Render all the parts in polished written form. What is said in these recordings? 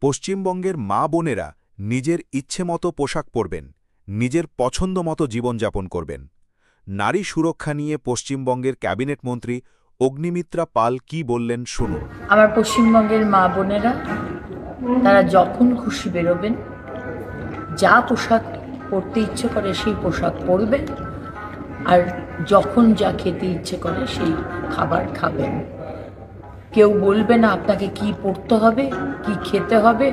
পশ্চিমবঙ্গের মা বোনেরা নিজের ইচ্ছেমতো পোশাক পরবেন, নিজের পছন্দমতো জীবনযাপন করবেন। নারী সুরক্ষা নিয়ে পশ্চিমবঙ্গের ক্যাবিনেট মন্ত্রী অগ্নিমিত্রা পাল কি বললেন শুনুন। আমার পশ্চিমবঙ্গের মা বোনেরা তারা যখন খুশি বেরোবেন, যা পোশাক পরতে ইচ্ছে করে সেই পোশাক পরবেন, আর যখন যা খেতে ইচ্ছে করে সেই খাবার খাবেন। কেউ বলবে না আপনাকে কি পরতে হবে, কি খেতে হবে,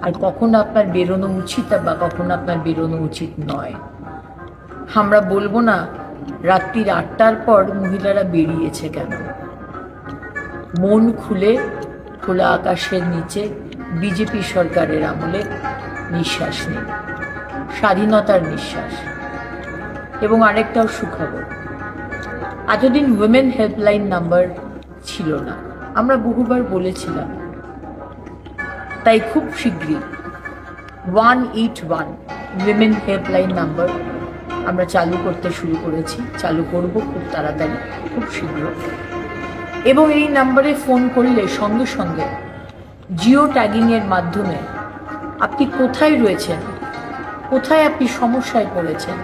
আর কখন আপনার বেরোনো উচিত বা কখন আপনার বেরোনো উচিত নয়। আমরা বলবো না রাত্রির 8টার পর মহিলারা বেরিয়েছে কেন। মন খুলে খোলা আকাশের নিচে বিজেপি সরকারের আমলে নিঃশ্বাস নিন, স্বাধীনতার নিঃশ্বাস। এবং আরেকটাও সুখবর, এতদিন উইমেন হেল্পলাইন নাম্বার ছিল না, আমরা বহুবার বলেছিলাম। তাই খুব শীঘ্রই 181 উইমেন হেল্পলাইন নাম্বার আমরা চালু করতে শুরু করেছি, চালু করব খুব তাড়াতাড়ি, খুব শীঘ্র। এবং এই নাম্বারে ফোন করলে সঙ্গে সঙ্গে জিও ট্যাগিংয়ের মাধ্যমে আপনি কোথায় রয়েছেন, কোথায় আপনি সমস্যায় পড়েছেন,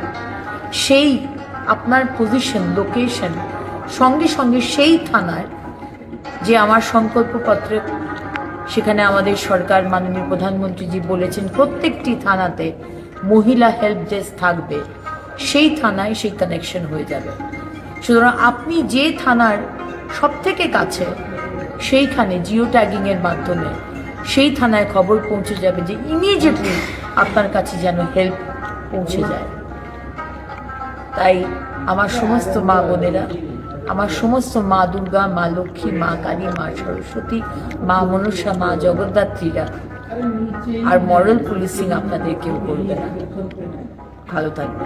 সেই আপনার পজিশন, লোকেশন সঙ্গে সঙ্গে সেই থানায়, যে আমার সংকল্পপত্রে সেখানে আমাদের সরকার মাননীয় প্রধানমন্ত্রীজি বলেছেন প্রত্যেকটি থানাতে মহিলা হেল্প ডেস্ক থাকবে, সেই থানায় সেই কানেকশন হয়ে যাবে। সুতরাং আপনি যে থানার সবথেকে কাছে, সেইখানে জিও ট্যাগিংয়ের মাধ্যমে সেই থানায় খবর পৌঁছে যাবে যে ইমিডিয়েটলি আপনার কাছে যেন হেল্প পৌঁছে যায়। তাই আমার সমস্ত মা বোনেরা, আমার সমস্ত মা দুর্গা, মা লক্ষ্মী, মা কালী, মা সরস্বতী, মা মনসা, মা জগদ্ধাত্রীরা আর মরাল পুলিশিং আপনাদের কেউ করবে না। ভালো থাকবে।